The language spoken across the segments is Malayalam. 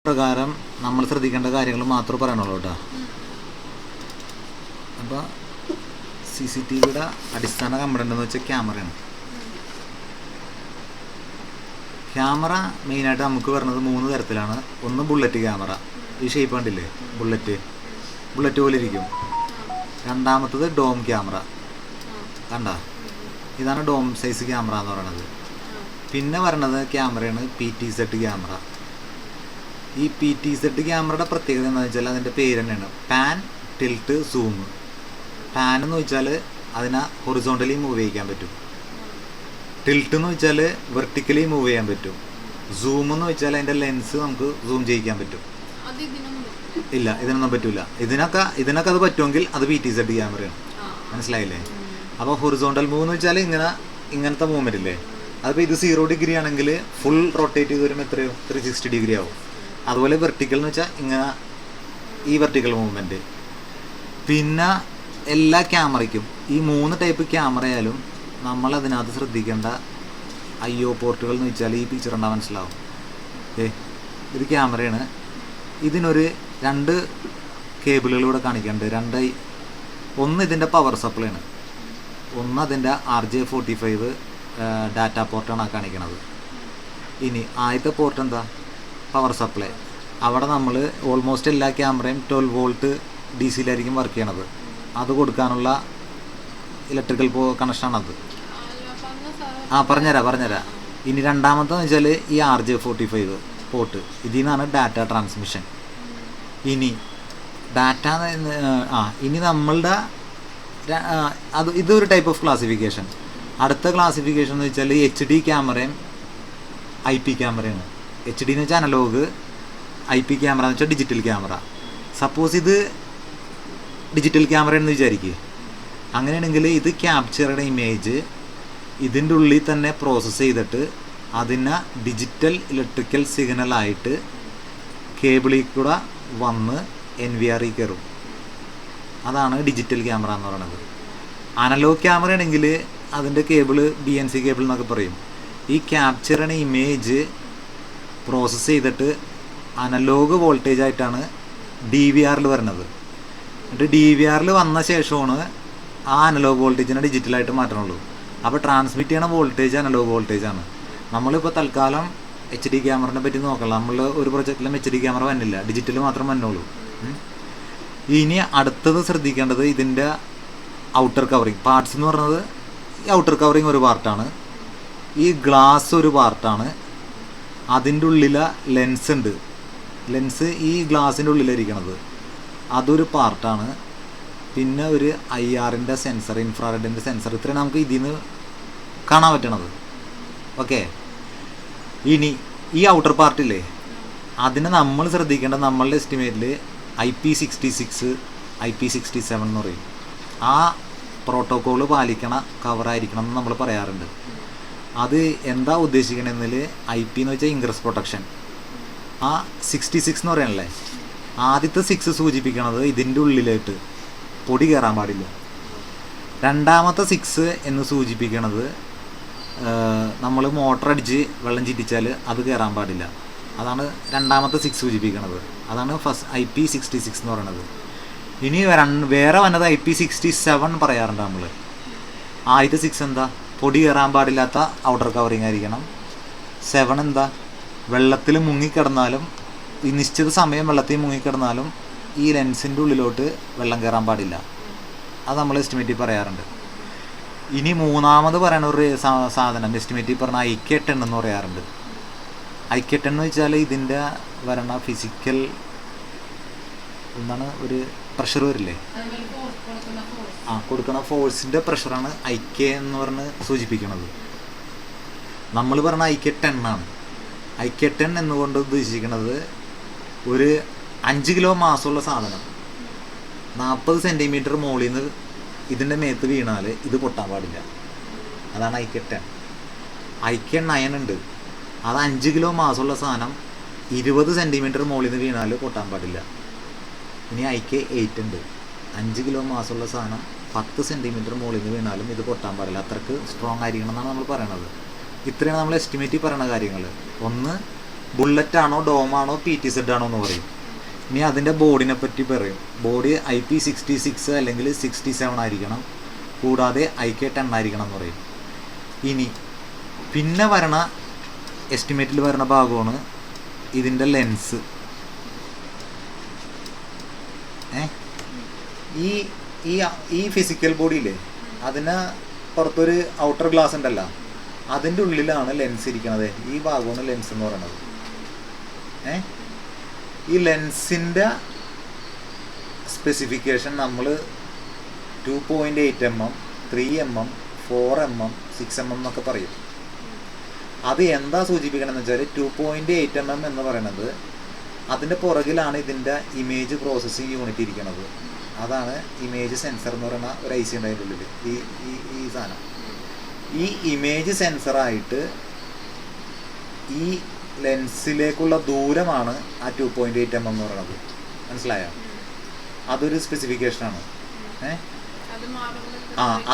പ്രകാരം നമ്മൾ ശ്രദ്ധിക്കേണ്ട കാര്യങ്ങൾ മാത്രമേ പറയണുള്ളൂ കേട്ടോ. അപ്പോൾ CCTVയുടെ അടിസ്ഥാന കമ്പണൻ്റ് എന്ന് വെച്ചാൽ ക്യാമറയാണ്. ക്യാമറ മെയിനായിട്ട് നമുക്ക് വരുന്നത് 3 തരത്തിലാണ്. ഒന്ന് ബുള്ളറ്റ് ക്യാമറ, ഈ ഷേപ്പ് കണ്ടില്ലേ, ബുള്ളറ്റ് പോലെ ഇരിക്കും. രണ്ടാമത്തത് ഡോം ക്യാമറ, കണ്ട, ഇതാണ് ഡോം സൈസ് ക്യാമറ എന്ന് പറയുന്നത്. പിന്നെ വരുന്നത് ക്യാമറയാണ് PTZ ക്യാമറ. ഈ PTZ ക്യാമറയുടെ പ്രത്യേകത എന്താണെന്ന് വെച്ചാൽ അതിൻ്റെ പേര് തന്നെയാണ് പാൻ ടിൽറ്റ് സൂം. പാൻ എന്ന് വെച്ചാൽ അതിനെ ഹൊറിസോണ്ടലി മൂവ് ചെയ്യിക്കാൻ പറ്റും. ടിൽറ്റ് എന്ന് വെച്ചാൽ വെർട്ടിക്കലി മൂവ് ചെയ്യാൻ പറ്റും. സൂം എന്ന് വെച്ചാൽ അതിൻ്റെ ലെൻസ് നമുക്ക് സൂം ചെയ്യിക്കാൻ പറ്റും. ഇല്ല, ഇതിനൊന്നും പറ്റില്ല. ഇതിനൊക്കെ അത് പറ്റുമെങ്കിൽ അത് PTZ ക്യാമറയാണ്. മനസ്സിലായില്ലേ? അപ്പോൾ ഹൊറിസോണ്ടൽ മൂവ് എന്ന് വെച്ചാൽ ഇങ്ങനത്തെ മൂവ്മെൻ്റ് ഇല്ലേ, അതിപ്പോൾ ഇത് 0 ഡിഗ്രി ആണെങ്കിൽ ഫുൾ റൊട്ടേറ്റ് ചെയ്ത് വരുമ്പോൾ എത്രയോ 360 ഡിഗ്രി ആവും. അതുപോലെ വെർട്ടിക്കൽ എന്ന് വെച്ചാൽ ഇങ്ങനെ ഈ വെർട്ടിക്കൽ മൂവ്മെൻറ്റ്. പിന്നെ എല്ലാ ക്യാമറയ്ക്കും ഈ 3 ടൈപ്പ് ക്യാമറ ആയാലും നമ്മൾ അതിനകത്ത് ശ്രദ്ധിക്കേണ്ട IO പോർട്ടുകൾ എന്ന് വെച്ചാൽ ഈ പിക്ചർ ഉണ്ടാകാൻ മനസ്സിലാവും. ഇത് ക്യാമറയാണ്. ഇതിനൊരു 2 കേബിളുകൾ ഇവിടെ കാണിക്കുന്നുണ്ട്. ഒന്ന് ഇതിൻ്റെ പവർ സപ്ലൈ ആണ്, ഒന്ന് അതിൻ്റെ RJ45 ഡാറ്റ പോർട്ടാണ് കാണിക്കുന്നത്. ഇനി ആദ്യത്തെ പോർട്ട് എന്താ, പവർ സപ്ലൈ. അവിടെ നമ്മൾ ഓൾമോസ്റ്റ് എല്ലാ ക്യാമറയും 12 വോൾട്ട് DC-യിലായിരിക്കും വർക്ക് ചെയ്യണത്. അത് കൊടുക്കാനുള്ള ഇലക്ട്രിക്കൽ കണക്ഷനാണത്. പറഞ്ഞുതരാം. ഇനി രണ്ടാമത്തെന്ന് വെച്ചാൽ ഈ RJ45 പോർട്ട്, ഇതിൽ നിന്നാണ് ഡാറ്റ ട്രാൻസ്മിഷൻ. ഇനി നമ്മളുടെ ഇതൊരു ടൈപ്പ് ഓഫ് ക്ലാസിഫിക്കേഷൻ. അടുത്ത ക്ലാസിഫിക്കേഷൻ എന്ന് വെച്ചാൽ HD ക്യാമറയും IP ക്യാമറയാണ്. HD എന്ന് വെച്ചാൽ അനലോഗ്, IP ക്യാമറ എന്ന് വെച്ചാൽ ഡിജിറ്റൽ ക്യാമറ. സപ്പോസ് ഇത് ഡിജിറ്റൽ ക്യാമറയാണെന്ന് വിചാരിക്കുക. അങ്ങനെയാണെങ്കിൽ ഇത് ക്യാപ്ചറുടെ ഇമേജ് ഇതിൻ്റെ ഉള്ളിൽ തന്നെ പ്രോസസ്സ് ചെയ്തിട്ട് അതിനെ ഡിജിറ്റൽ ഇലക്ട്രിക്കൽ സിഗ്നലായിട്ട് കേബിളിൽ കൂടെ വന്ന് NVR കയറും. അതാണ് ഡിജിറ്റൽ ക്യാമറ എന്ന് പറയുന്നത്. അനലോഗ് ക്യാമറ ആണെങ്കിൽ അതിൻ്റെ കേബിൾ BNC കേബിൾ എന്നൊക്കെ പറയും. ഈ ക്യാപ്ചറിന് ഇമേജ് പ്രോസസ്സ് ചെയ്തിട്ട് അനലോഗ് വോൾട്ടേജ് ആയിട്ടാണ് DVR വരുന്നത്. എന്നിട്ട് DVR വന്ന ശേഷമാണ് ആ അനലോഗ് വോൾട്ടേജിനെ ഡിജിറ്റലായിട്ട് മാറ്റണുള്ളൂ. അപ്പോൾ ട്രാൻസ്മിറ്റ് ചെയ്യണ വോൾട്ടേജ് അനലോഗ് വോൾട്ടേജാണ്. നമ്മളിപ്പോൾ തൽക്കാലം HD ക്യാമറനെ പറ്റി നോക്കണം. നമ്മൾ ഒരു പ്രൊജക്റ്റിലും HD ക്യാമറ വന്നില്ല, ഡിജിറ്റൽ മാത്രം വന്നുള്ളൂ. ഇനി അടുത്തത് ശ്രദ്ധിക്കേണ്ടത് ഇതിൻ്റെ ഔട്ടർ കവറിങ് പാർട്സ് എന്ന് പറയുന്നത്. ഈ ഔട്ടർ കവറിങ് ഒരു പാർട്ടാണ്, ഈ ഗ്ലാസ് ഒരു പാർട്ടാണ്, അതിൻ്റെ ഉള്ളിലെ ലെൻസ് ഉണ്ട്, ലെൻസ് ഈ ഗ്ലാസിൻ്റെ ഉള്ളിലിരിക്കണത് അതൊരു പാർട്ടാണ്. പിന്നെ ഒരു IR-ൻ്റെ സെൻസർ, ഇൻഫ്രാറെഡിൻ്റെ സെൻസർ, ഇത്രയും നമുക്ക് ഇതിൽ നിന്ന് കാണാൻ പറ്റണത്. ഓക്കെ. ഇനി ഈ ഔട്ടർ പാർട്ടില്ലേ, അതിനെ നമ്മൾ ശ്രദ്ധിക്കേണ്ടത് നമ്മളുടെ എസ്റ്റിമേറ്റിൽ IP66 IP67 എന്ന് പറയും. ആ പ്രോട്ടോക്കോൾ പാലിക്കണ കവറായിരിക്കണം എന്ന് നമ്മൾ പറയാറുണ്ട്. അത് എന്താ ഉദ്ദേശിക്കണമെന്നിൽ IP എന്ന് വെച്ചാൽ ഇൻഗ്രസ് പ്രൊട്ടക്ഷൻ. ആ 66 എന്ന് പറയാനല്ലേ, ആദ്യത്തെ 6 സൂചിപ്പിക്കണത് ഇതിൻ്റെ ഉള്ളിലായിട്ട് പൊടി കയറാൻ പാടില്ല. രണ്ടാമത്തെ 6 എന്ന് സൂചിപ്പിക്കണത് നമ്മൾ മോട്ടർ അടിച്ച് വെള്ളം ചീറ്റിച്ചാൽ അത് കയറാൻ പാടില്ല. അതാണ് രണ്ടാമത്തെ 6 സൂചിപ്പിക്കണത്. അതാണ് IP66 എന്ന് പറയുന്നത്. ഇനി വേറെ വന്നത് IP67 പറയാറുണ്ട് നമ്മൾ. ആദ്യത്തെ 6 എന്താ, പൊടി കയറാൻ പാടില്ലാത്ത ഔട്ടർ കവറിങ് ആയിരിക്കണം. 7 എന്താ, വെള്ളത്തിൽ മുങ്ങിക്കിടന്നാലും ഈ നിശ്ചിത സമയം വെള്ളത്തിൽ മുങ്ങിക്കിടന്നാലും ഈ ലെൻസിൻ്റെ ഉള്ളിലോട്ട് വെള്ളം കയറാൻ പാടില്ല. അത് നമ്മൾ എസ്റ്റിമേറ്റിൽ പറയാറുണ്ട്. ഇനി മൂന്നാമത് പറയുന്ന ഒരു സാധനം എസ്റ്റിമേറ്റിൽ പറഞ്ഞാൽ IK10 എന്ന് പറയാറുണ്ട്. IK10 എന്ന് വെച്ചാൽ ഇതിൻ്റെ വരണ ഫിസിക്കൽ എന്താണ്, ഒരു പ്രഷർ വരില്ലേ, കൊടുക്കണ ഫോഴ്സിൻ്റെ പ്രഷറാണ് IK എന്ന് പറഞ്ഞ് സൂചിപ്പിക്കുന്നത്. നമ്മൾ പറഞ്ഞ IK10 ആണ്. IK10 എന്നുകൊണ്ട് ഉദ്ദേശിക്കുന്നത് ഒരു 5 കിലോ മാസമുള്ള സാധനം 40 സെൻറ്റിമീറ്റർ മുകളിൽ നിന്ന് ഇതിൻ്റെ മേത്ത് വീണാൽ ഇത് പൊട്ടാൻ പാടില്ല. അതാണ് IK10. IK9 ഉണ്ട്, അത് 5 കിലോ മാസമുള്ള സാധനം 20 സെൻറ്റിമീറ്റർ മുകളിൽ നിന്ന് വീണാൽ പൊട്ടാൻ പാടില്ല. ഇനി IK8 ഉണ്ട്, 5 കിലോ മാസമുള്ള സാധനം 10 സെൻറ്റിമീറ്റർ മുകളിൽ നിന്ന് വീണാലും ഇത് പൊട്ടാൻ പാടില്ല. അത്രക്ക് സ്ട്രോങ് ആയിരിക്കണം എന്നാണ് നമ്മൾ പറയണത്. ഇത്രയാണ് നമ്മൾ എസ്റ്റിമേറ്റിൽ പറയുന്ന കാര്യങ്ങൾ. ഒന്ന് ബുള്ളറ്റ് ആണോ ഡോമാണോ PTZ ആണോ എന്ന് പറയും. ഇനി അതിൻ്റെ ബോർഡിനെ പറ്റി പറയും. ബോഡി IP66 അല്ലെങ്കിൽ 67 ആയിരിക്കണം, കൂടാതെ IK10 ആയിരിക്കണം എന്ന് പറയും. ഇനി പിന്നെ വരണ എസ്റ്റിമേറ്റിൽ വരുന്ന ഭാഗമാണ് ഇതിൻ്റെ ലെൻസ്. ഈ ഈ ഈ ഫിസിക്കൽ ബോഡിയില്ലേ, അതിന് പുറത്തൊരു ഔട്ടർ ഗ്ലാസ് ഉണ്ടല്ലോ, അതിൻ്റെ ഉള്ളിലാണ് ലെൻസ് ഇരിക്കണത്. ഈ ഭാഗമാണ് ലെൻസ് എന്ന് പറയുന്നത്. ഈ ലെൻസിൻ്റെ സ്പെസിഫിക്കേഷൻ നമ്മൾ 2.8 mm, 3 mm, 4 mm, 6 mm എന്നൊക്കെ പറയും. അത് എന്താ സൂചിപ്പിക്കണമെന്ന് വെച്ചാൽ 2.8 mm എന്ന് പറയുന്നത് അതിൻ്റെ പുറകിലാണ് ഇതിൻ്റെ ഇമേജ് പ്രോസസ്സിങ് യൂണിറ്റ് ഇരിക്കുന്നത്. അതാണ് ഇമേജ് സെൻസർ എന്ന് പറയുന്ന ഒരു IC ഉണ്ട് അതിൻ്റെ ഉള്ളിൽ. ഈ സാധനം ഈ ഇമേജ് സെൻസറായിട്ട് ഈ ലെൻസിലേക്കുള്ള ദൂരമാണ് ആ 2.8 mm എന്ന് പറയുന്നത്. മനസ്സിലായോ? അതൊരു സ്പെസിഫിക്കേഷനാണ്.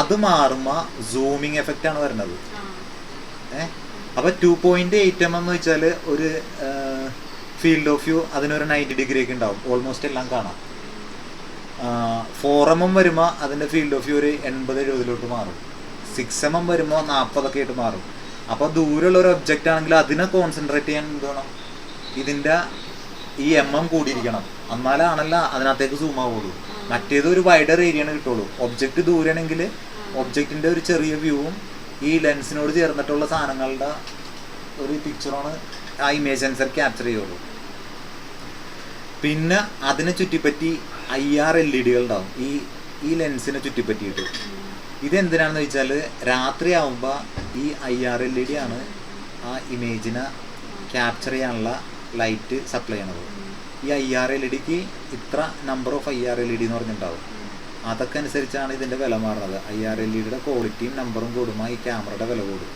അത് മാറുമ്പോൾ സൂമിങ് എഫക്റ്റ് ആണ് വരുന്നത്. അപ്പോൾ 2.8 mm എന്ന് വെച്ചാൽ ഒരു ഫീൽഡ് ഓഫ് വ്യൂ അതിനൊരു 90 ഡിഗ്രി ഒക്കെ ഉണ്ടാവും, ഓൾമോസ്റ്റ് എല്ലാം കാണാം. 4 mm വരുമ്പോൾ അതിൻ്റെ ഫീൽഡ് ഓഫ് വ്യൂ ഒരു 80-70 മാറും. 6 mm വരുമ്പോൾ 40 ആയിട്ട് മാറും. അപ്പോൾ ദൂരമുള്ള ഒരു ഒബ്ജക്റ്റ് ആണെങ്കിൽ അതിനെ കോൺസെൻട്രേറ്റ് ചെയ്യാൻ എന്ത് വേണം? ഇതിൻ്റെ ഈ MM കൂടിയിരിക്കണം, എന്നാലാണല്ല അതിനകത്തേക്ക് സൂം ആവുള്ളൂ. മറ്റേത് ഒരു വൈഡർ ഏരിയയാണ് കിട്ടുള്ളൂ. ഒബ്ജക്റ്റ് ദൂരമാണെങ്കിൽ ഒബ്ജക്റ്റിൻ്റെ ഒരു ചെറിയ വ്യൂവും ഈ ലെൻസിനോട് ചേർന്നിട്ടുള്ള സാധനങ്ങളുടെ ഒരു പിക്ചറാണ് ആ ഇമേജ് സെൻസർ ക്യാപ്ചർ ചെയ്യുള്ളൂ. പിന്നെ അതിനെ ചുറ്റിപ്പറ്റി IR LED ഉണ്ടാവും ഈ ലെൻസിനെ ചുറ്റിപ്പറ്റിയിട്ട്. ഇതെന്തിനാണെന്ന് വെച്ചാൽ രാത്രി ആകുമ്പോൾ ഈ IR LED ആണ് ആ ഇമേജിനെ ക്യാപ്ചർ ചെയ്യാനുള്ള ലൈറ്റ് സപ്ലൈ ചെയ്യണത്. ഈ IR LEDക്ക് ഇത്ര നമ്പർ ഓഫ് IR LED എന്ന് പറഞ്ഞിട്ടുണ്ടാവും. അതൊക്കെ അനുസരിച്ചാണ് ഇതിൻ്റെ വില മാറുന്നത്. IR LEDയുടെ ക്വാളിറ്റിയും നമ്പറും കൂടുമ്പോൾ ഈ ക്യാമറയുടെ വില കൂടും.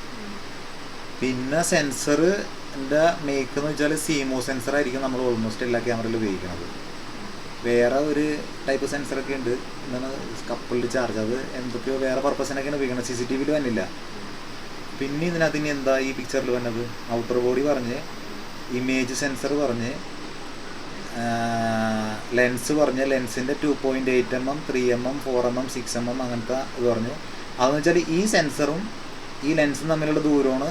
പിന്നെ സെൻസറിൻ്റെ മേക്ക് എന്ന് വെച്ചാൽ CMOS സെൻസർ ആയിരിക്കും നമ്മൾ ഓൾമോസ്റ്റ് എല്ലാ ക്യാമറയിലും ഉപയോഗിക്കുന്നത്. വേറെ ഒരു ടൈപ്പ് സെൻസറൊക്കെ ഉണ്ട്, എന്താണ് കപ്പിൾഡ് ചാർജ്, അത് എന്തൊക്കെയോ വേറെ പർപ്പസിനൊക്കെയാണ് ഉപയോഗിക്കുന്നത്. CCTVയിൽ വന്നില്ല. പിന്നെ ഇതിനകത്ത് എന്താ ഈ പിക്ചറിൽ വന്നത്? ഔട്ടർ ബോഡി പറഞ്ഞ്, ഇമേജ് സെൻസർ പറഞ്ഞ്, ലെൻസ് പറഞ്ഞ്, ലെൻസിൻ്റെ 2.8 mm, 3 mm, 4 mm, 6 mm അങ്ങനത്തെ ഇത് പറഞ്ഞു. അതെന്ന് വെച്ചാൽ ഈ സെൻസറും ഈ ലെൻസും തമ്മിലുള്ള ദൂരമാണ്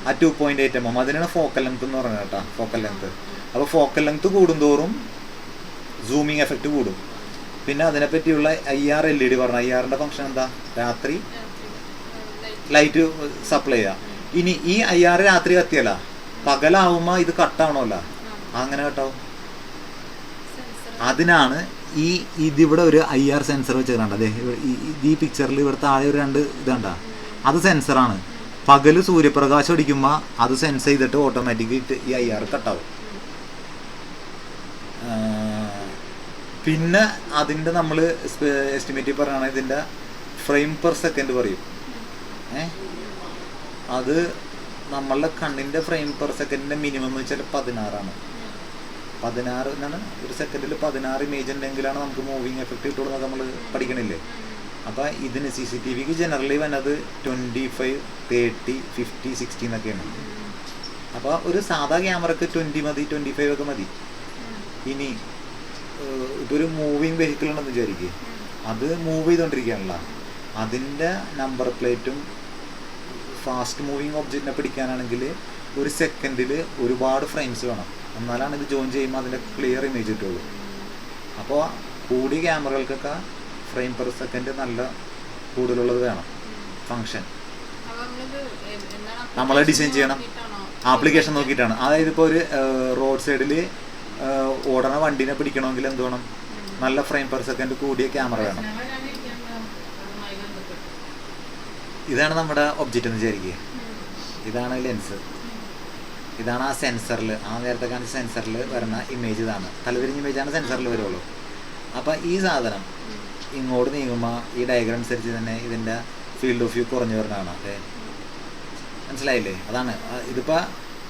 ആ 2.8 mm. അതിനാണ് ഫോക്കൽ ലെങ്ത് എന്ന് പറയുന്നത് കേട്ടോ, ഫോക്കൽ ലെങ്ത്. അപ്പോൾ ഫോക്കൽ ലെങ്ത് കൂടുന്തോറും സൂമിങ് എഫക്റ്റ് കൂടും. പിന്നെ അതിനെപ്പറ്റിയുള്ള IR LED പറഞ്ഞു. IRൻ്റെ ഫംഗ്ഷൻ എന്താ? രാത്രി ലൈറ്റ് സപ്ലൈ ചെയ്യുക. ഇനി ഈ IR രാത്രി കത്തിയല്ല, പകലാവുമ്പോൾ ഇത് കട്ടാവണമല്ല, അങ്ങനെ കട്ടാവും. അതിനാണ് ഇതിവിടെ ഒരു IR സെൻസർ വെച്ചിട്ടുണ്ട്. അതെ, ഈ പിക്ചറിൽ ഇവിടെ താഴെ ഒരു 2 ഇതുണ്ട, അത് സെൻസറാണ്. പകൽ സൂര്യപ്രകാശം അടിക്കുമ്പോൾ അത് സെൻസ് ചെയ്തിട്ട് ഓട്ടോമാറ്റിക്കായിട്ട് ഈ IR കട്ടാവും. പിന്നെ അതിൻ്റെ നമ്മൾ എസ്റ്റിമേറ്റ് പറയുകയാണെങ്കിൽ ഇതിൻ്റെ ഫ്രെയിം പെർ സെക്കൻഡ് പറയും. അത് നമ്മളുടെ കണ്ണിൻ്റെ ഫ്രെയിം പെർ സെക്കൻഡിൻ്റെ മിനിമം എന്ന് വെച്ചാൽ 16 എന്നാണ്. ഒരു സെക്കൻഡിൽ 16 ഇമേജ് ഉണ്ടെങ്കിലാണ് നമുക്ക് മൂവിങ് എഫക്റ്റ് കിട്ടുള്ളൂ എന്നൊക്കെ നമ്മൾ പഠിക്കണില്ലേ. അപ്പോൾ ഇതിന് CCTVക്ക് ജനറലി വന്നത് 25, 30, 50, 60 എന്നൊക്കെയാണ്. അപ്പോൾ ഒരു സാധാ ക്യാമറക്ക് 20 മതി, 25 ഒക്കെ മതി. ഇനി ഇപ്പോൾ ഒരു മൂവിങ് വെഹിക്കിൾ ഉണ്ടെന്ന് വിചാരിക്കുക, അത് മൂവ് ചെയ്തുകൊണ്ടിരിക്കുകയാണല്ലോ, അതിൻ്റെ നമ്പർ പ്ലേറ്റും ഫാസ്റ്റ് മൂവിങ് ഒബ്ജക്റ്റിനെ പിടിക്കാനാണെങ്കിൽ ഒരു സെക്കൻഡിൽ ഒരുപാട് ഫ്രെയിംസ് വേണം, എന്നാലാണ് ഇത് ജോയിൻ ചെയ്യുമ്പോൾ അതിൻ്റെ ക്ലിയർ ഇമേജ് കിട്ടുള്ളൂ. അപ്പോൾ കൂടിയ ക്യാമറകൾക്കൊക്കെ ഫ്രെയിം പെർ സെക്കൻഡ് നല്ല കൂടുതലുള്ളത് വേണം ഫങ്ഷൻ. നമ്മൾ ഡിസൈൻ ചെയ്യണം, ആപ്ലിക്കേഷൻ നോക്കിയിട്ടാണ്. അതായത് ഇപ്പോൾ ഒരു റോഡ് സൈഡിൽ ഓടണ വണ്ടീനെ പിടിക്കണമെങ്കിൽ എന്ത് വേണം? നല്ല ഫ്രെയിം പെർ സെക്കൻഡ് കൂടിയ ക്യാമറ വേണം. ഇതാണ് നമ്മുടെ ഒബ്ജക്റ്റ് എന്ന് വിചാരിക്കുക. ഇതാണ് ലെൻസ്, ഇതാണ് ആ സെൻസറിൽ, ആ നേരത്തെ കാണിച്ച സെൻസറിൽ വരുന്ന ഇമേജ്. ഇതാണ് തലതിരിഞ്ഞ ഇമേജാണ് സെൻസറിൽ വരുള്ളൂ. അപ്പോൾ ഈ സാധനം ഇങ്ങോട്ട് നീങ്ങുമ്പോൾ ഈ ഡയഗ്രാം അനുസരിച്ച് തന്നെ ഇതിൻ്റെ ഫീൽഡ് ഓഫ് വ്യൂ കുറഞ്ഞു വരുന്നതാണ്. അതെ, മനസ്സിലായില്ലേ? അതാണ് ഇതിപ്പോൾ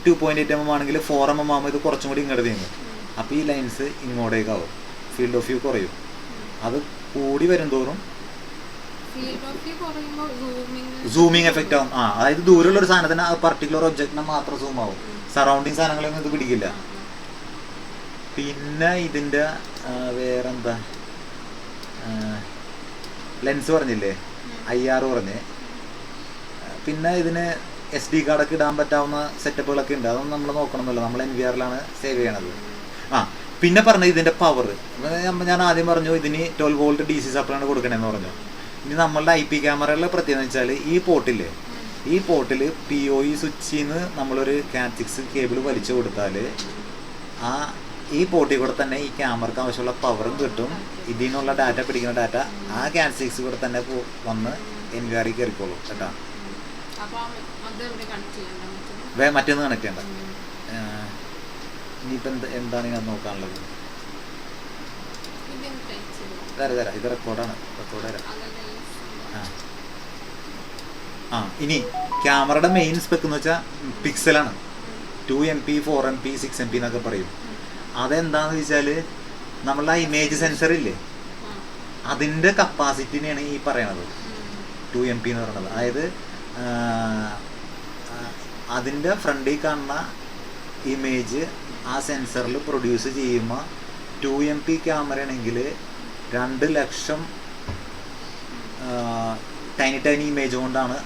2.8 mm ആണെങ്കിൽ 4 mm ആകുമ്പോൾ ഇത് കുറച്ചും കൂടി ഇങ്ങോട്ട് നീങ്ങും. അപ്പോൾ ഈ ലൈൻസ് ഇങ്ങോട്ടേക്കാവും, ഫീൽഡ് ഓഫ് വ്യൂ കുറയും. അത് കൂടി വരും തോറും സൂമിങ് എഫക്റ്റ് ആവും. അതായത് ദൂരമുള്ളൊരു സാധനത്തിന് ആ പർട്ടിക്കുലർ ഒബ്ജക്റ്റിനെ മാത്രം സൂം ആവും. സറൗണ്ടിങ് സാധനങ്ങളൊന്നും ഇത് പിടിക്കില്ല. പിന്നെ ഇതിൻ്റെ വേറെന്താ, ലെൻസ് പറഞ്ഞില്ലേ, IR പറഞ്ഞ്. പിന്നെ ഇതിന് SD കാർഡൊക്കെ ഇടാൻ പറ്റാവുന്ന സെറ്റപ്പുകളൊക്കെ ഉണ്ട്. അതൊന്നും നമ്മൾ നോക്കണമെന്നില്ല, നമ്മൾ NVRലാണ് സേവ് ചെയ്യണത്. പിന്നെ പറഞ്ഞ ഇതിൻ്റെ പവർ. ഞാൻ ആദ്യം പറഞ്ഞു ഇതിന് 12 വോൾട്ട് DC സപ്ലൈയാണ് കൊടുക്കണമെന്ന് പറഞ്ഞു. ഇനി നമ്മളുടെ IP ക്യാമറകളുടെ പ്രത്യേകത എന്ന് വെച്ചാൽ ഈ പോർട്ടിൽ PoE സ്വിച്ചിൽ നിന്ന് നമ്മളൊരു Cat 6 കേബിൾ വലിച്ചു കൊടുത്താൽ ഈ പോർട്ടിൽ കൂടെ തന്നെ ഈ ക്യാമറക്ക് ആവശ്യമുള്ള പവറും കിട്ടും. ഇതിൽ നിന്നുള്ള ഡാറ്റ പിടിക്കുന്ന ഡാറ്റ ആ Cat 6 കൂടെ തന്നെ വന്ന് NVR കയറിക്കോളും കേട്ടോ. മറ്റൊന്ന് കണക്ട് ചെയ്യണ്ട. ഇനിയിപ്പോൾ എന്താണ് ഞാൻ നോക്കാനുള്ളത്? തരാം, ഇത് റെക്കോർഡ് തരാം. ഇനി ക്യാമറയുടെ മെയിൻ സ്പെക്ക് എന്ന് വെച്ചാൽ പിക്സലാണ്. 2MP 4MP 6MP എന്നൊക്കെ പറയും. അതെന്താണെന്ന് വെച്ചാൽ നമ്മളുടെ ഇമേജ് സെൻസർ ഇല്ലേ, അതിൻ്റെ കപ്പാസിറ്റിനെയാണ് ഈ പറയണത് 2MP എന്ന് പറയുന്നത്. അതായത് അതിൻ്റെ ഫ്രണ്ടിൽ കാണുന്ന ഇമേജ് ആ സെൻസറിൽ പ്രൊഡ്യൂസ് ചെയ്യുമ്പോൾ 2MP ക്യാമറ ആണെങ്കിൽ 2 ലക്ഷം ടൈനി ഇമേജ് കൊണ്ടാണ്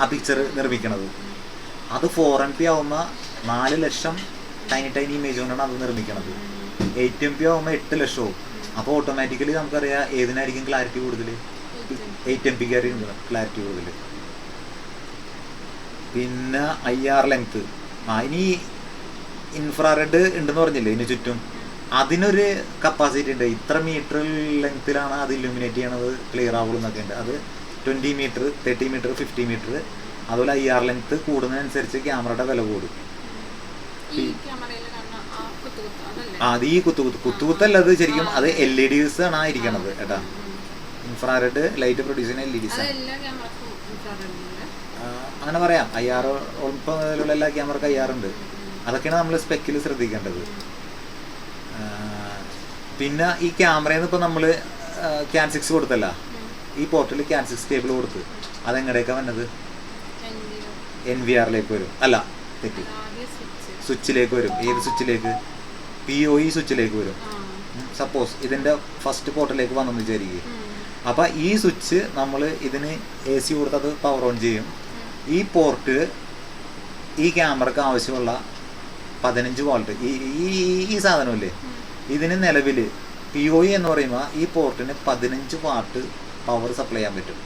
ആ പിക്ചർ നിർമ്മിക്കുന്നത്. അത് 4MP ആകുമ്പോൾ 4 ലക്ഷം ടൈനി ഇമേജ് കൊണ്ടാണ് അത് നിർമ്മിക്കുന്നത്. 8MP ആകുമ്പോൾ 8 ലക്ഷവും. അപ്പോൾ ഓട്ടോമാറ്റിക്കലി നമുക്കറിയാം ഏതിനായിരിക്കും ക്ലാരിറ്റി കൂടുതൽ, 8MP ക്ലാരിറ്റി കൂടുതൽ. പിന്നെ IR ലെങ്ത്ത്. ഇനി ഇൻഫ്രാറെഡ് ഉണ്ടെന്ന് പറഞ്ഞില്ലേ ഇതിന് ചുറ്റും, അതിനൊരു കപ്പാസിറ്റി ഉണ്ട്. ഇത്ര മീറ്റർ ലെങ്ത്തിലാണ് അത് ഇല്ലുമിനേറ്റ് ചെയ്യണത്, ക്ലിയർ ആവുള്ളൂ എന്നൊക്കെ ഉണ്ട്. അത് 20 മീറ്റർ, 30 മീറ്റർ, 50 മീറ്റർ. അതുപോലെ IR ലെങ്ത്ത് കൂടുന്നതിനനുസരിച്ച് ക്യാമറയുടെ വില കൂടും. അത് ഈ കുത്തുകുത്തല്ല, അത് ശരിക്കും അത് LEDs ആണ് ഇരിക്കണത് കേട്ടാ. ഇൻഫ്രാറെഡ് ലൈറ്റ് പ്രൊഡ്യൂസ് ചെയ്യുന്ന LEDs അങ്ങനെ പറയാം. IR ഇപ്പോൾ നിലവിലുള്ള എല്ലാ ക്യാമറക്ക് IR ഉണ്ട്. അതൊക്കെയാണ് നമ്മൾ സ്പെക്കിൽ ശ്രദ്ധിക്കേണ്ടത്. പിന്നെ ഈ ക്യാമറയിൽ നിന്ന് ഇപ്പോൾ നമ്മൾ Cat 6 കൊടുത്തല്ല, ഈ പോർട്ടിൽ Cat 6 കേബിൾ കൊടുത്ത് അതെങ്ങടേക്കാണ് വന്നത്? NVRലേക്ക് വരും. അല്ല, തെറ്റി, സ്വിച്ചിലേക്ക് വരും. ഏത് സ്വിച്ചിലേക്ക്? PoE സ്വിച്ചിലേക്ക് വരും. സപ്പോസ് ഇതിൻ്റെ ഫസ്റ്റ് പോർട്ടിലേക്ക് വന്നെന്ന് വിചാരിക്കുക. അപ്പോൾ ഈ സ്വിച്ച് നമ്മൾ ഇതിന് AC കൊടുത്തത് പവർ ഓൺ ചെയ്യും. ഈ പോർട്ട് ഈ ക്യാമറക്ക് ആവശ്യമുള്ള 15 വോൾട്ട് ഈ സാധനമില്ലേ, ഇതിന് നിലവിൽ PoE എന്ന് പറയുമ്പോൾ ഈ പോർട്ടിന് 15 വാട്ട് പവർ സപ്ലൈ ചെയ്യാൻ പറ്റും.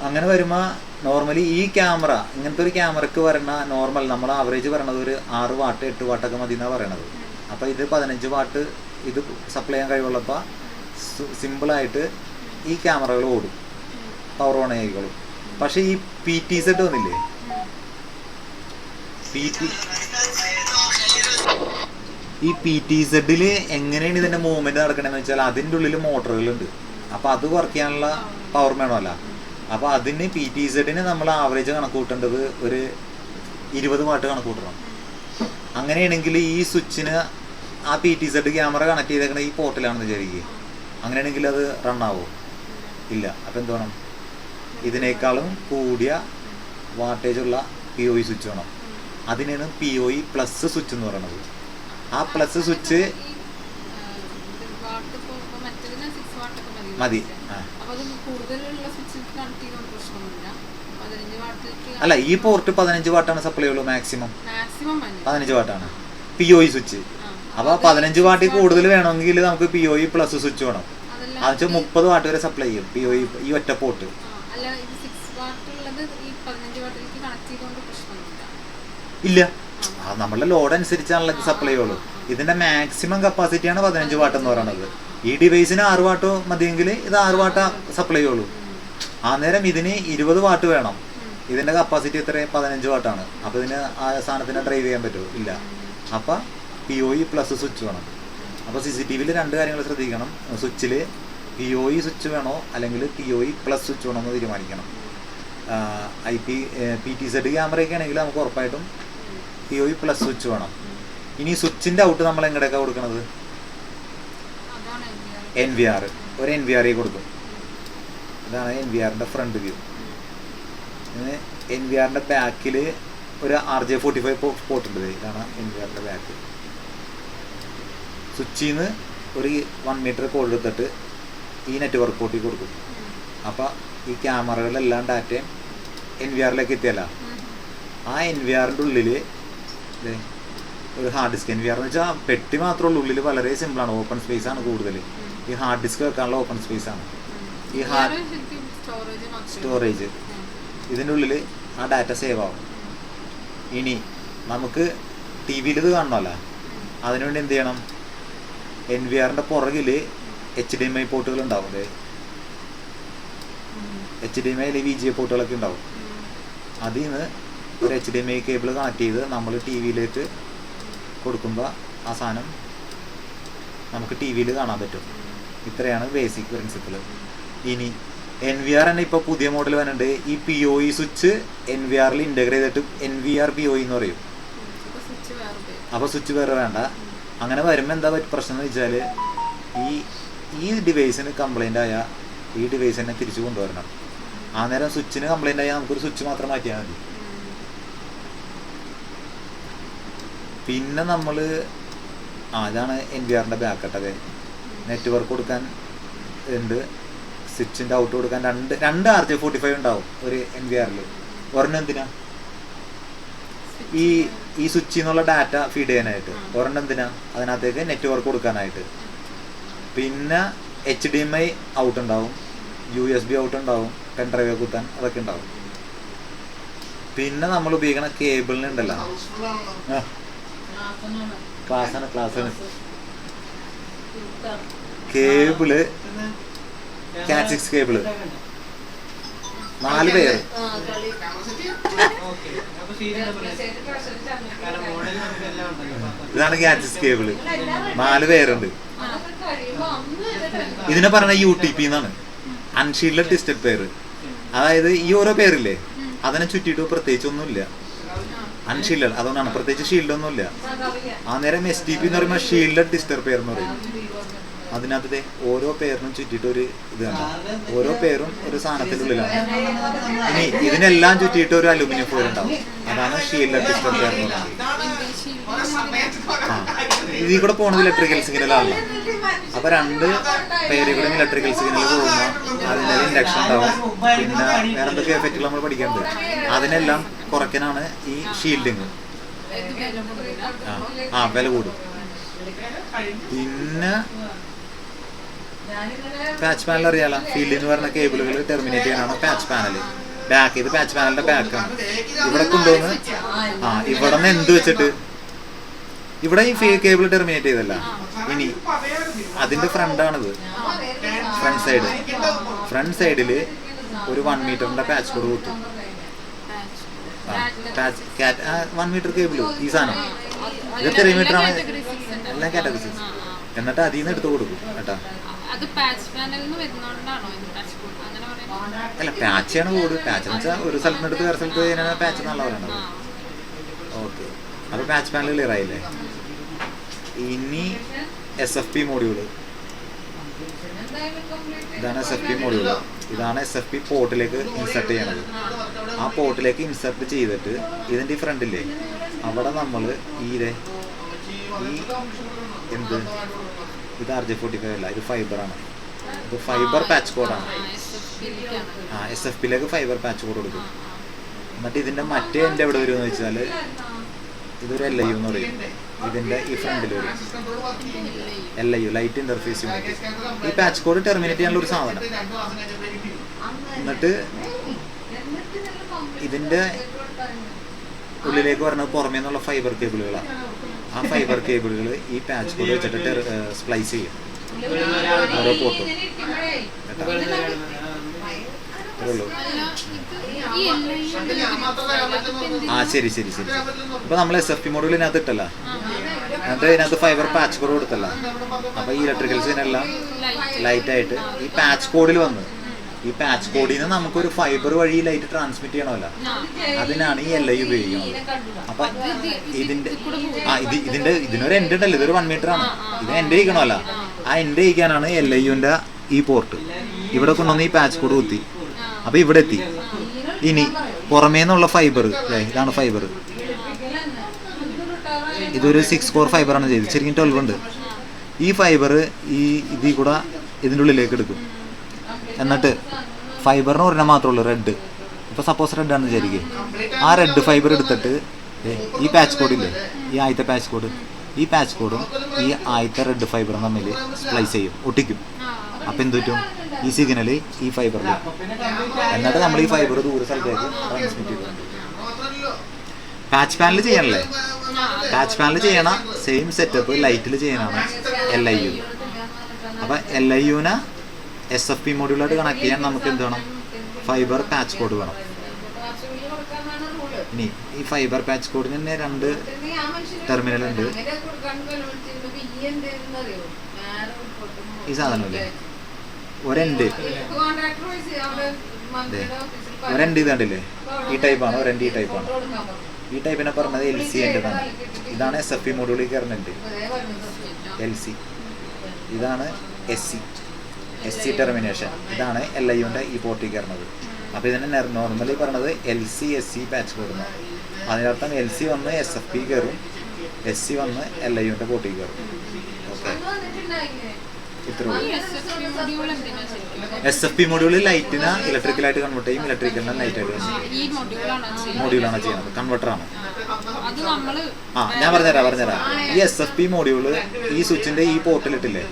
അങ്ങനെ വരുമ്പോൾ നോർമലി ഈ ക്യാമറ, ഇങ്ങനത്തെ ഒരു ക്യാമറക്ക് വരണ നോർമൽ നമ്മൾ ആവറേജ് പറയണത് ഒരു 6 വാട്ട് 8 വാട്ടൊക്കെ മതി എന്നാണ് പറയണത്. അപ്പോൾ ഇത് 15 വാട്ട് ഇത് സപ്ലൈ ചെയ്യാൻ കഴിവുള്ളപ്പോൾ സിമ്പിളായിട്ട് ഈ ക്യാമറകൾ ഓടും, പവർ ഓൺ ആയിക്കോളും. പക്ഷേ ഈ PTZ വന്നില്ലേ, ഈ PTZ എങ്ങനെയാണ് ഇതിൻ്റെ മൂവ്മെൻറ്റ് നടക്കണമെന്ന് വെച്ചാൽ അതിൻ്റെ ഉള്ളിൽ മോട്ടറുകളുണ്ട്. അപ്പോൾ അത് വർക്ക് ചെയ്യാനുള്ള പവർ വേണമല്ല. അപ്പോൾ അതിന് PTZ നമ്മൾ ആവറേജ് കണക്ക് കൂട്ടേണ്ടത് ഒരു 20 വാട്ട് കണക്ക് കൂട്ടണം. അങ്ങനെയാണെങ്കിൽ ഈ സ്വിച്ചിന് ആ PTZ ക്യാമറ കണക്ട് ചെയ്തേക്കണ ഈ പോർട്ടിലാണെന്ന് വിചാരിക്കുക. അങ്ങനെയാണെങ്കിൽ അത് റണ്ണാവോ? ഇല്ല. അപ്പോൾ എന്ത് വേണം? ഇതിനേക്കാളും കൂടിയ വാട്ടേജുള്ള PoE സ്വിച്ച് വേണം. അതിനാണ് PoE പ്ലസ് സ്വിച്ച് എന്ന് പറയുന്നത്. ആ പ്ലസ് സ്വിച്ച് മതി. അല്ല, ഈ പോർട്ട് 15 വാട്ടാണ് സപ്ലൈ ഉള്ളൂ. Maximum 15 വാട്ടാണ് PoE switch. അപ്പോൾ 15 വാട്ടിൽ കൂടുതൽ വേണമെങ്കിൽ നമുക്ക് PoE പ്ലസ് സ്വിച്ച് വേണം. അത് വെച്ചാൽ 30 വാട്ട് വരെ സപ്ലൈ ചെയ്യും PoE ഈ ഒറ്റ പോർട്ട്. ഇല്ല, നമ്മളുടെ ലോഡ് അനുസരിച്ചാണല്ലോ ഇത് സപ്ലൈ ചെയ്യുള്ളൂ. ഇതിന്റെ മാക്സിമം കപ്പാസിറ്റിയാണ് 15 വാട്ട് എന്ന് പറയുന്നത്. ഈ ഡിവൈസിന് 6 വാട്ട് മതിയെങ്കിൽ ഇത് 6 വാട്ട് സപ്ലൈ ചെയ്യുള്ളൂ. അന്നേരം ഇതിന് 20 വാട്ട് വേണം. ഇതിന്റെ കപ്പാസിറ്റി എത്ര? 15 വാട്ടാണ്. അപ്പോൾ ഇതിന് ആ സാധനത്തിന് ഡ്രൈവ് ചെയ്യാൻ പറ്റുമോ? ഇല്ല. അപ്പോൾ PoE പ്ലസ് സ്വിച്ച് വേണം. അപ്പോൾ CCTVയിൽ 2 കാര്യങ്ങൾ ശ്രദ്ധിക്കണം. സ്വിച്ചിൽ PoE സ്വിച്ച് വേണോ അല്ലെങ്കിൽ PoE പ്ലസ് സ്വിച്ച് വേണോ എന്ന് തീരുമാനിക്കണം. PTZ ക്യാമറയൊക്കെ ആണെങ്കിൽ നമുക്ക് ഉറപ്പായിട്ടും PoE പ്ലസ് സ്വിച്ച് വേണം. ഇനി സ്വിച്ചിൻ്റെ ഔട്ട് നമ്മൾ എങ്ങനെയൊക്കെ കൊടുക്കണത്? NVR. ഒരു NVR കൊടുക്കും. ഇതാണ് NVRൻ്റെ ഫ്രണ്ട് വ്യൂ. NVRൻ്റെ ബാക്കിൽ ഒരു RJ45 പോർട്ട് ഉണ്ട്. ഇതാണ് NVR ബാക്ക്. സ്വിച്ചിൽ നിന്ന് ഒരു 1 മീറ്റർ കോഡ് എടുത്തിട്ട് ഈ നെറ്റ്വർക്ക് പോർട്ടിൽ കൊടുക്കും. അപ്പോൾ ഈ ക്യാമറകളെല്ലാം ഡാറ്റയും NVRലേക്ക് എത്തിയല്ല. ആ NVRൻ്റെ ഉള്ളിൽ ഒരു ഹാർഡ് ഡിസ്ക്, NVR എന്ന് വെച്ചാൽ പെട്ടി മാത്രമേ ഉള്ളൂ, ഉള്ളിൽ വളരെ സിമ്പിളാണ്, ഓപ്പൺ സ്പേസ് ആണ് കൂടുതൽ. ഈ ഹാർഡ് ഡിസ്ക് വെക്കാനുള്ള ഓപ്പൺ സ്പേസ് ആണ് ഈ സ്റ്റോറേജ്. ഇതിൻ്റെ ഉള്ളിൽ ആ ഡാറ്റ സേവ് ആവും. ഇനി നമുക്ക് ടി വിയിൽ ഇത് കാണണമല്ലോ, അതിനുവേണ്ടി എന്ത് ചെയ്യണം? NVRൻ്റെ പുറകിൽ HDMI പോർട്ടുകൾ ഉണ്ടാവും. HDMI VGA പോർട്ടുകളൊക്കെ ഉണ്ടാവും. അതിൽ നിന്ന് ഒരു HDMI കേബിൾ കണക്ട് ചെയ്ത് നമ്മൾ ടി വിയിലേക്ക് കൊടുക്കുമ്പോൾ ആ സാധനം നമുക്ക് ടി വിയിൽ കാണാൻ പറ്റും. ഇത്രയാണ് ബേസിക് പ്രിൻസിപ്പിൾ. ഇനി NVR തന്നെ ഇപ്പോൾ പുതിയ മോഡൽ വരുന്നുണ്ട്. ഈ PoE സ്വിച്ച് NVRൽ ഇൻ്റഗ്രേറ്റ് ചെയ്തിട്ട് NVR PoE എന്ന് പറയും. അപ്പോൾ സ്വിച്ച് വേറെ വേണ്ട. അങ്ങനെ വരുമ്പോൾ എന്താ പ്രശ്നം എന്ന് വെച്ചാൽ ഈ ഡിവൈസിന് കംപ്ലൈൻ്റ് ആയാൽ ഈ ഡിവൈസിനെ തിരിച്ചു കൊണ്ടുവരണം. ആ നേരം സ്വിച്ചിന് കംപ്ലൈൻ്റ് ആയാൽ നമുക്കൊരു സ്വിച്ച് മാത്രം മാറ്റിയാൽ മതി. പിന്നെ നമ്മൾ ഇതാണ് NVRൻ്റെ ബാക്കട്ടൊക്കെ. നെറ്റ്വർക്ക് കൊടുക്കാൻ ഉണ്ട്, സ്വിച്ചിൻ്റെ ഔട്ട് കൊടുക്കാൻ രണ്ട് RJ45 ഉണ്ടാവും ഒരു NVRൽ. ഒരെണ്ണം എന്തിനാ? ഈ സ്വിച്ചിൽ നിന്നുള്ള ഡാറ്റ ഫീഡ് ചെയ്യാനായിട്ട്. ഒരെണ്ണം എന്തിനാ? അതിനകത്തേക്ക് നെറ്റ്വർക്ക് കൊടുക്കാനായിട്ട്. പിന്നെ HDMI ഔട്ട് ഉണ്ടാവും, USB ഔട്ട് ഉണ്ടാവും, പെൻഡ്രൈവ് കുത്താൻ അതൊക്കെ ഉണ്ടാവും. പിന്നെ നമ്മൾ ഉപയോഗിക്കുന്ന കേബിളിനുണ്ടല്ലോ, ക്ലാസ്സാണ് കേബിള്, Cat 6 കേബിള് 4 പേര്. ഇതാണ് Cat 6 കേബിള്, 4 പേരുണ്ട്. ഇതിനെ പറയുന്ന UTP എന്നാണ്, അൺഷീൽഡഡ് ടിസ്റ്റഡ് പെയർ. അതായത് ഈ ഓരോ പേരില്ലേ അതിനെ ചുറ്റിയിട്ട് പ്രത്യേകിച്ചൊന്നുമില്ല, അൺഷീൽഡഡ്. അതുകൊണ്ടാണ്, പ്രത്യേകിച്ച് ഷീൽഡൊന്നുമില്ല. ആ നേരം STP എന്ന് പറയുമ്പോൾ ഷീൽഡഡ് ടിസ്റ്റർ പെയർ എന്ന് പറയും. അതിനകത്ത് ഓരോ പേരിനും ചുറ്റിയിട്ട് ഒരു ഇത് കണ്ടോ, ഓരോ പേരും ഒരു സാധനത്തിനുള്ളിലാണ്. ഇനി ഇതിനെല്ലാം ചുറ്റിയിട്ട് ഒരു അലുമിനിയം ഫോയിൽ ഉണ്ടാവും. അതാണ് ഷീൽഡഡ് ടിസ്റ്റർ പെയർ എന്ന് പറയുന്നത്. ഇതിൽ കൂടെ പോകുന്നത് ഇലക്ട്രിക്കൽ സിഗ്നലാണല്ലോ. അപ്പോൾ 2 പേരുകളും ഇലക്ട്രിക്കൽ സിഗ്നൽ പോകുമ്പോൾ അതിൻ്റെ ഇൻഡക്ഷൻ ഉണ്ടാവും. പിന്നെ വേറെ എന്തൊക്കെ എഫക്റ്റുകൾ നമ്മൾ പഠിക്കേണ്ടത്, അതിനെല്ലാം കുറയ്ക്കാനാണ് ഈ ഷീൽഡിങ്. വില കൂടും. പിന്നെ പാച്ച് പാനൽ അറിയാലോ, ഫീൽഡിൽ എന്ന് പറഞ്ഞ കേബിളുകൾ ടെർമിനേറ്റ് ചെയ്യാനാണ് പാച്ച് പാനൽ. ബാക്ക്, ഇത് പാച്ച് പാനലിന്റെ ബാക്കാണ്. ഇവിടെ കൊണ്ടുവന്ന് ഇവിടെ നിന്ന് എന്ത് വെച്ചിട്ട് ഇവിടെ ഈ കേബിൾ ടെർമിനേറ്റ് ചെയ്തല്ല. ഇനി അതിന്റെ ഫ്രണ്ടാണിത്, ഫ്രണ്ട് സൈഡിൽ ഒരു 1 മീറ്ററിന്റെ പാച്ച് കോഡ് കൂട്ടും. 1 മീറ്റർ കേബിൾ ഈ സാധനം ഇത് 3 മീറ്റർ ആണ്, എല്ലാം കാറ്റഗറി. എന്നിട്ട് അതിൽ നിന്ന് എടുത്ത് കൊടുക്കും കേട്ടാ. അല്ല, പാച്ചാണ് കോഡ്. പാച്ച് എന്ന് വെച്ചാൽ ഒരു സ്ഥലത്ത് എടുത്ത് വേറെ സ്ഥലത്ത് കഴിഞ്ഞാൽ പാച്ച് എന്നുള്ള പറയുന്നത്. ഓക്കെ, അപ്പോൾ പാച്ച് പാനൽ ക്ലിയർ ആയില്ലേ. ഇനി SFP മോഡ്യൂള്, ഇതാണ് SFP മോഡ്യൂള്. ഇതാണ് SFP പോർട്ടിലേക്ക് ഇൻസെർട്ട് ചെയ്യണത്. ആ പോർട്ടിലേക്ക് ഇൻസെർട്ട് ചെയ്തിട്ട് ഇതിൻ്റെ ഈ ഫ്രണ്ടില്ലേ അവിടെ നമ്മൾ എന്ത്, ഇത് RJ45 അല്ല, ഇത് ഫൈബറാണ്. ഇത് ഫൈബർ പാച്ച് കോഡാണ്. SFPയിലേക്ക് ഫൈബർ പാച്ച് കോഡ് കൊടുക്കും. എന്നിട്ട് ഇതിൻ്റെ മറ്റേ എൻ്റെ എവിടെ വരുമെന്ന് വെച്ചാൽ ഇതൊരു LIU എന്ന് പറയും. ഇതിൻ്റെ ഈ ഫ്രണ്ടിൽ വരും LIU, ലൈറ്റ് ഇൻ്റർഫേസ് യൂണിറ്റ്. ഈ പാച്ച് കോഡ് ടെർമിനേറ്റ് ചെയ്യാനുള്ള ഒരു സാധനം. എന്നിട്ട് ഇതിൻ്റെ ഉള്ളിലേക്ക് വരുന്നത് പുറമേ നിന്നുള്ള ഫൈബർ കേബിളുകളാണ്. ആ ഫൈബർ കേബിളുകൾ ഈ പാച്ച് കോഡ് വെച്ചിട്ട് സ്പ്ലൈസ് ചെയ്യും ഓരോ പോർട്ടും കേട്ടോ. ശരി. അപ്പോൾ നമ്മൾ SFP മോഡ്യൂൾ ഇതിനകത്ത് ഇട്ടല്ല, എന്നിട്ട് ഇതിനകത്ത് ഫൈബർ പാച്ച് കോഡ് കൊടുത്തല്ല. അപ്പോൾ ഈ ഇലക്ട്രിക്കൽസിനെല്ലാം ലൈറ്റായിട്ട് ഈ പാച്ച് കോഡിൽ വന്ന്, ഈ പാച്ച് കോഡിൽ നിന്ന് നമുക്കൊരു ഫൈബർ വഴി ലൈറ്റ് ട്രാൻസ്മിറ്റ് ചെയ്യണമല്ലോ, അതിനാണ് ഈ LIU ഉപയോഗിക്കുന്നത്. അപ്പം ഇതിനൊരു എൻഡ് ഉണ്ടല്ലോ, ഇതൊരു 1 മീറ്റർ ആണ്. ഇത് എൻഡ് ചെയ്യിക്കണമല്ലോ, ആ എൻഡ് ചെയ്യിക്കാനാണ് LIUൻ്റെ ഈ പോർട്ട്. ഇവിടെ കൊണ്ടുവന്ന് ഈ പാച്ച് കോഡ് കുത്തി അപ്പോൾ ഇവിടെ എത്തി. ഇനി പുറമേ നിന്നുള്ള ഫൈബർ, ഇതാണ് ഫൈബർ, ഇതൊരു 6 കോർ ഫൈബറാണ് ചെയ്തത്, ശരിക്കും 12 ഉണ്ട്. ഈ ഫൈബർ ഇതിൽ കൂടെ ഇതിൻ്റെ ഉള്ളിലേക്ക് എടുക്കും. എന്നിട്ട് ഫൈബറിന് ഒരെണ്ണം മാത്രമേ ഉള്ളൂ, റെഡ്. ഇപ്പോൾ സപ്പോസ് റെഡ് ആണെന്ന് വിചാരിക്കുക, ആ റെഡ് ഫൈബർ എടുത്തിട്ട് ഈ പാച്ച് കോഡില്ലേ, ഈ ആദ്യത്തെ പാച്ച് കോഡ്, ഈ പാച്ച് കോഡും ഈ ആദ്യത്തെ റെഡ് ഫൈബറും തമ്മിൽ സ്പ്ലൈസ് ചെയ്യും, ഒട്ടിക്കും. അപ്പം എന്ത് പറ്റും, ഈ സിഗ്നൽ ഈ ഫൈബറിൽ, എന്നിട്ട് നമ്മൾ ഈ ഫൈബർ ദൂര സ്ഥലത്തേക്ക് ട്രാൻസ്മിറ്റ് ചെയ്തു. പാച്ച് പാനൽ ചെയ്യണല്ലേ, പാച്ച് പാനൽ ചെയ്യണ സെയിം സെറ്റപ്പ് ലൈറ്റിൽ ചെയ്യാനാണ് LIU. അപ്പം LIUനെ SFP മോഡ്യൂളായിട്ട് കണക്ട് ചെയ്യാൻ നമുക്ക് എന്ത് വേണം, ഫൈബർ പാച്ച് കോഡ് വേണം. ഇനി ഈ ഫൈബർ പാച്ച് കോഡിന് തന്നെ 2 ടെർമിനൽ ഉണ്ട്. ഈ സാധനമല്ലേ ഒരെൻഡ് ഇത് കണ്ടില്ലേ, ഈ ടൈപ്പാണ് ഒരെൻഡ്, ഈ ടൈപ്പാണ്. ഈ ടൈപ്പിനെ പറഞ്ഞത് LC എൻ്റെതാണ്. ഇതാണ് SFP മോഡ്യൂളിൽ കയറുന്നുണ്ട് LC. ഇതാണ് SC ടെർമിനേഷൻ. ഇതാണ് LIUൻ്റെ ഈ പോർട്ടിൽ കയറുന്നത്. അപ്പോൾ ഇതിനെ നോർമലി പറഞ്ഞത് LC SC പാച്ച് കോഡെന്ന്. അതിനർത്ഥം LC വന്ന് SFP കയറും, SC വന്ന് LIUൻ്റെ പോർട്ടിൽ കയറും. ഓക്കെ, ഇത്രയും. SFP മോഡ്യൂളിൽ ലൈറ്റിനെ ഇലക്ട്രിക്കലായിട്ട് കൺവേർട്ട് ചെയ്യും, ഇലക്ട്രിക്കലിനെ ലൈറ്റായിട്ട് മോഡ്യൂളാണ് ചെയ്യുന്നത്, കൺവെർട്ടറാണ്. ഞാൻ പറഞ്ഞുതരാം. ഈ SFP മോഡ്യൂള് ഈ സ്വിച്ചിൻ്റെ ഈ പോർട്ടിലിട്ടില്ലേ,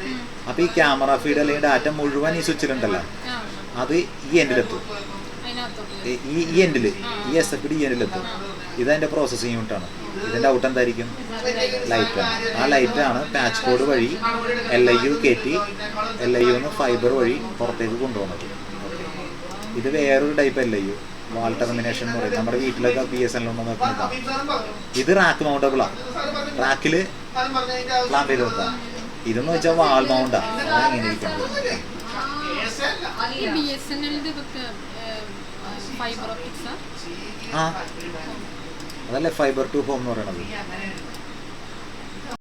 അപ്പോൾ ഈ ക്യാമറ ഫീഡ് അല്ലെങ്കിൽ ഡാറ്റ മുഴുവൻ ഈ സ്വിച്ചിലുണ്ടല്ലോ, അത് ഈ എൻഡിലെത്തും. ഈ എൻഡിൽ ഈ SFP ഈ എൻഡിലെത്തും. ഇതെൻ്റെ പ്രോസസ്സിങ് യൂണിറ്റാണ്. ഇതിൻ്റെ ഔട്ട് എന്തായിരിക്കും, ലൈറ്റാണ്. ആ ലൈറ്റാണ് പാച്ച് കോഡ് വഴി LIU കയറ്റി LIUന്ന് ഫൈബർ വഴി പുറത്തേക്ക് കൊണ്ടുപോകുന്നത്. ഓക്കെ, ഇത് വേറൊരു ടൈപ്പ് LIU, വാൾ ടെർമിനേഷൻ എന്ന് പറയും. നമ്മുടെ വീട്ടിലൊക്കെ BSNL ഉണ്ടെന്ന് നോക്കുന്നത്. ഇത് റാക്ക് മൗണ്ടബിളാണ്, റാക്കിൽ പ്ലാൻ ചെയ്ത് വെക്കാം. ഇതെന്ന് വെച്ചാൽ വാൾ മൗണ്ടാണ്, ഇങ്ങനെ ഇരിക്കുന്നത്. ആ അതല്ലേ ഫൈബർ ടു ഹോം എന്ന് പറയണത്.